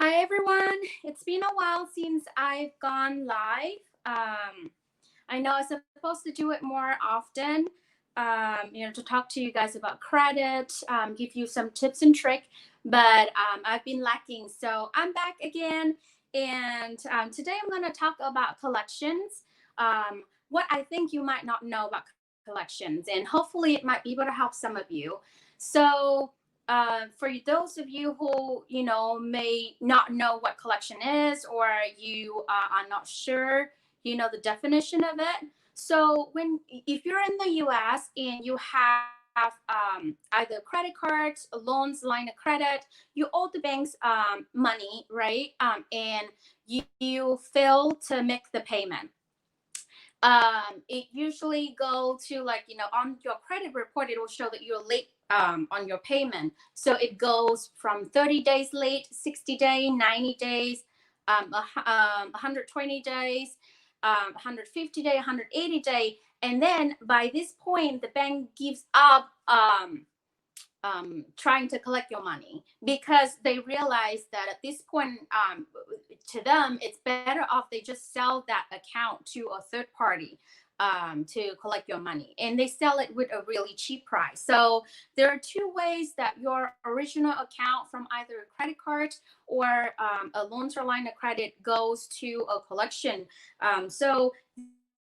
Hi everyone. It's been a while since I've gone live. I know I'm supposed to do it more often. To talk to you guys about credit, give you some tips and trick, but I've been lacking. So I'm back again, and today I'm going to talk about collections. What I think you might not know about collections, and hopefully it might be able to help some of you. So for those of you who may not know what collection is, or you are not sure the definition of it. So when if you're in the US and you have either credit cards, loans, line of credit, you owe the banks money, right? And you fail to make the payment. It usually go to, like, on your credit report it will show that you're late on your payment. So it goes from 30 days late, 60 day, 90 days, 120 days, 150 day, 180 day, and then by this point the bank gives up trying to collect your money, because they realize that at this point, to them it's better off they just sell that account to a third party to collect your money, and they sell it with a really cheap price. So there are two ways that your original account from either a credit card or a loans or line of credit goes to a collection. So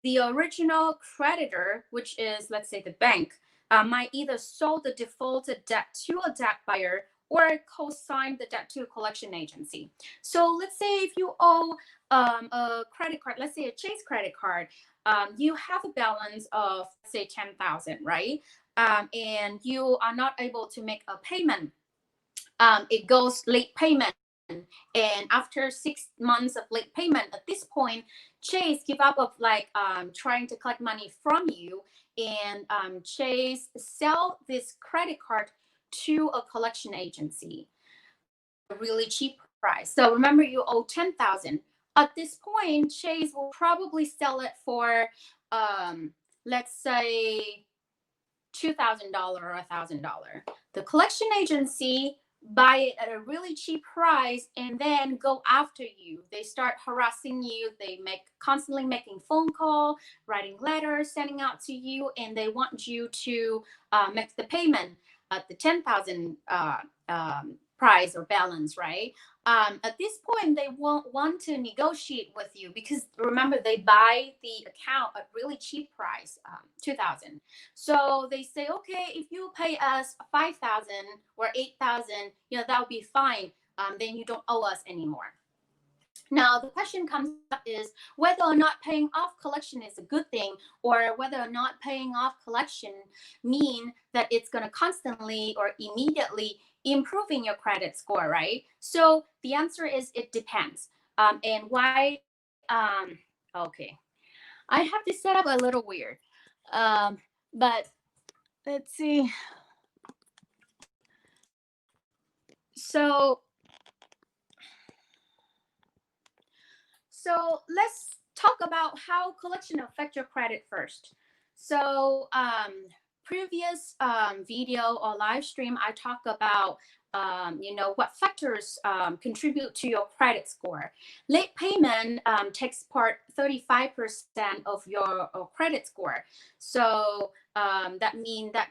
the original creditor, which is, let's say, the bank, might either sold the defaulted debt to a debt buyer or co-sign the debt to a collection agency. So let's say if you owe a credit card, let's say a Chase credit card, you have a balance of, say, 10,000, right? And you are not able to make a payment. It goes late payment, and after 6 months of late payment, at this point Chase give up of, like, trying to collect money from you, and Chase sell this credit card to a collection agency a really cheap price. So remember, you owe 10,000. At this point Chase will probably sell it for, let's say, $2,000 or $1,000. The collection agency buy it at a really cheap price and then go after you. They start harassing you. They make constantly making phone call, writing letters, sending out to you, and they want you to make the payment at the 10,000 price or balance, right? At this point, they won't want to negotiate with you, because remember, they buy the account at really cheap price, 2,000. So they say, okay, if you pay us 5,000 or 8,000, that would be fine. Then you don't owe us anymore. Now, the question comes up is whether or not paying off collection is a good thing, or whether or not paying off collection mean that it's going to constantly or immediately improving your credit score, right? So the answer is it depends. And why? Okay, I have this set up a little weird, but let's see. So let's talk about how collection affect your credit first. So previous video or live stream, I talk about what factors contribute to your credit score. Late payment takes part 35% of your credit score. So that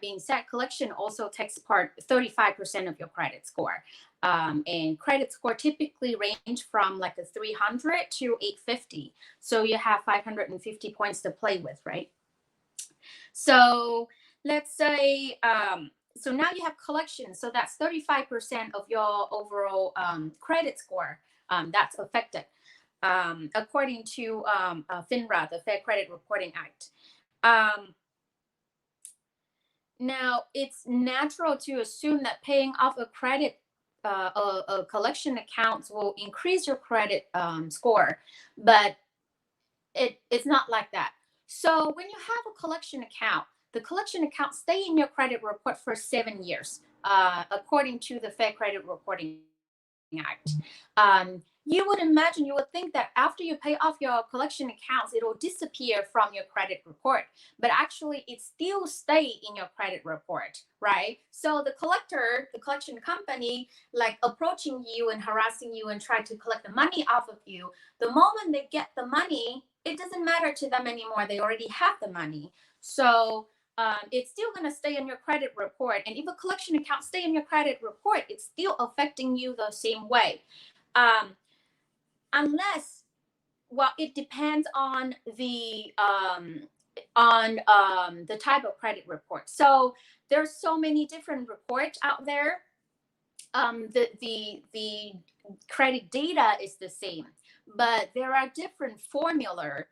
being said, collection also takes part 35% of your credit score. And credit score typically range from like a 300 to 850. So you have 550 points to play with, right? So let's say, so now you have collection. So that's 35% of your overall credit score that's affected, according to FINRA, the Fair Credit Reporting Act. Now, it's natural to assume that paying off a credit a collection accounts will increase your credit score, but it's not like that. So when you have a collection account, the collection account stay in your credit report for 7 years, according to the Fair Credit Reporting Act. You would imagine, you would think that after you pay off your collection accounts, it will disappear from your credit report, but actually it still stay in your credit report, right? So the collector, the collection company, like approaching you and harassing you and try to collect the money off of you, the moment they get the money, it doesn't matter to them anymore. They already have the money. So it's still going to stay in your credit report. And if a collection account stay in your credit report, it's still affecting you the same way. Unless, well, it depends on the type of credit report. So there's so many different reports out there. The credit data is the same, but there are different formula.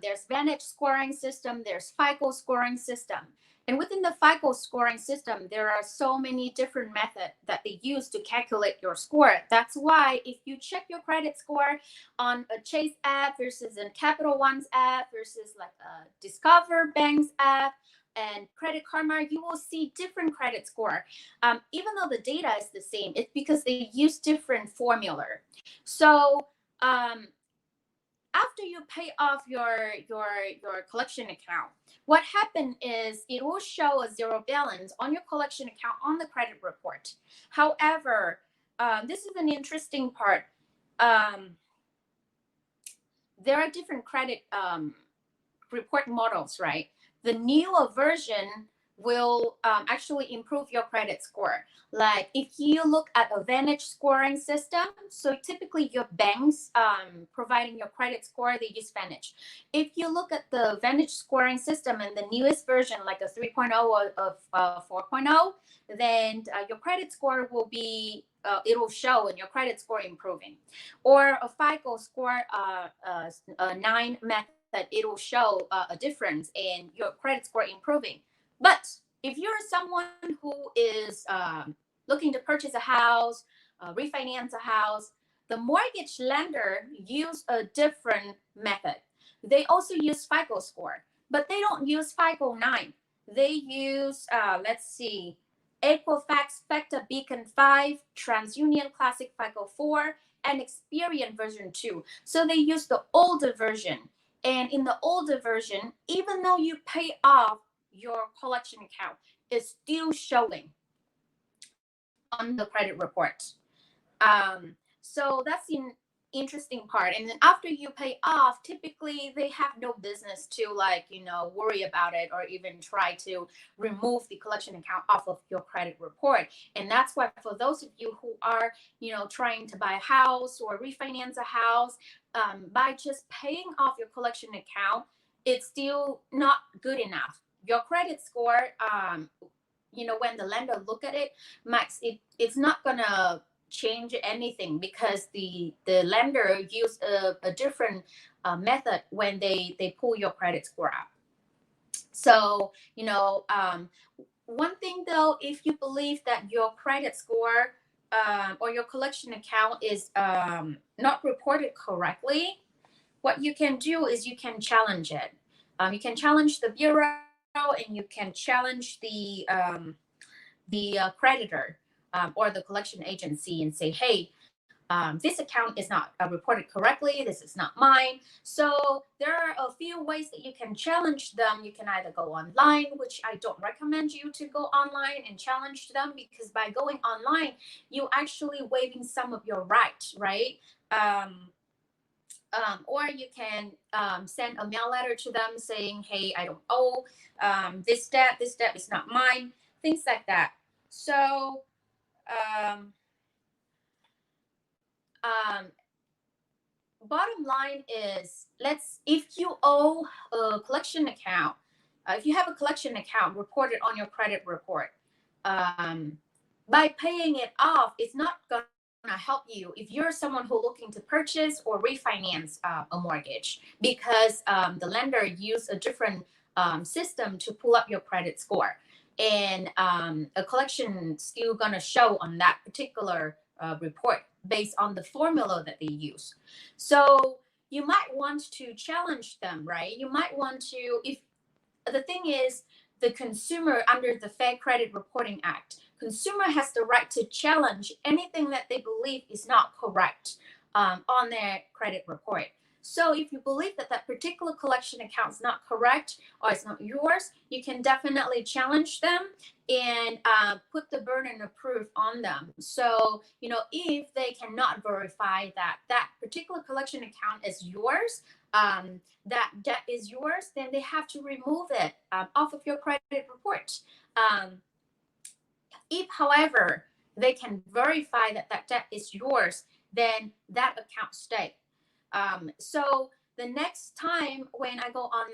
There's Vantage scoring system, there's FICO scoring system. And within the FICO scoring system, there are so many different methods that they use to calculate your score. That's why if you check your credit score on a Chase app versus a Capital One's app versus like a Discover Bank's app and Credit Karma, you will see different credit score. Even though the data is the same, it's because they use different formula. So after you pay off your collection account, what happened is it will show a zero balance on your collection account on the credit report. However, this is an interesting part. There are different credit report models, right? The newer version will actually improve your credit score. Like if you look at a Vantage scoring system, so typically your banks providing your credit score, they use Vantage. If you look at the Vantage scoring system and the newest version, like a 3.0 or 4.0, then your credit score will be, it will show in your credit score improving. Or a FICO score 9 method, that it will show a difference in your credit score improving. But if you're someone who is looking to purchase a house, refinance a house, the mortgage lender use a different method. They also use FICO score, but they don't use FICO 9. They use, let's see, Equifax Factor Beacon 5, TransUnion Classic FICO 4, and Experian version 2. So they use the older version. And in the older version, even though you pay off your collection account, it's still showing on the credit report. So that's an interesting part. And then after you pay off, typically they have no business to worry about it or even try to remove the collection account off of your credit report. And that's why for those of you who are, trying to buy a house or refinance a house, by just paying off your collection account, it's still not good enough. Your credit score, when the lender look at it, Max, it's not gonna change anything because the lender use a different method when they pull your credit score up. So one thing though, if you believe that your credit score or your collection account is not reported correctly, what you can do is you can challenge it. You can challenge the bureau and you can challenge the creditor or the collection agency and say, hey, this account is not reported correctly. This is not mine. So there are a few ways that you can challenge them. You can either go online, which I don't recommend you to go online and challenge them, because by going online, you actually waiving some of your rights, right? Or you can send a mail letter to them saying, hey, I don't owe this debt is not mine, things like that. So bottom line is, if you owe a collection account, if you have a collection account reported on your credit report, by paying it off, it's not going to help you if you're someone who looking to purchase or refinance a mortgage, because the lender use a different system to pull up your credit score, and a collection still going to show on that particular report based on the formula that they use. So you might want to challenge them, right? You might want to, if the thing is, the consumer under the Fair Credit Reporting Act, consumer has the right to challenge anything that they believe is not correct on their credit report. So if you believe that that particular collection account is not correct or it's not yours, you can definitely challenge them and put the burden of proof on them. So, if they cannot verify that that particular collection account is yours, that debt is yours, then they have to remove it off of your credit report. If, however, they can verify that that debt is yours, then that account stays. So the next time when I go on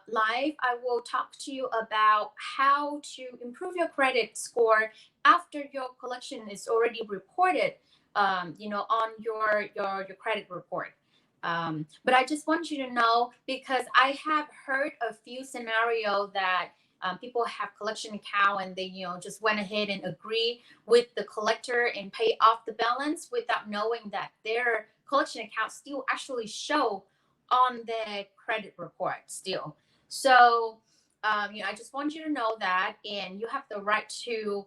live, I will talk to you about how to improve your credit score after your collection is already reported, on your credit report. But I just want you to know, because I have heard a few scenarios that people have collection account and they just went ahead and agree with the collector and pay off the balance without knowing that their collection account still actually show on the credit report still. So I just want you to know that, and you have the right to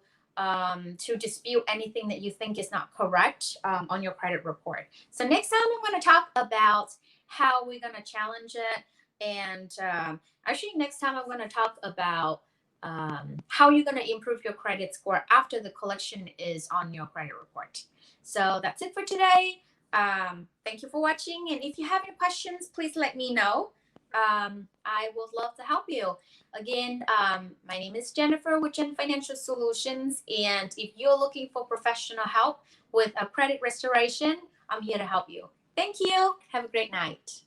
dispute anything that you think is not correct on your credit report. So next time I'm going to talk about how we're going to challenge it, and actually next time I'm going to talk about how you're going to improve your credit score after the collection is on your credit report. So that's it for today. Thank you for watching, and if you have any questions, please let me know. I would love to help you. Again, my name is Jennifer with Gen Financial Solutions, and if you're looking for professional help with a credit restoration, I'm here to help you. Thank you. Have a great night.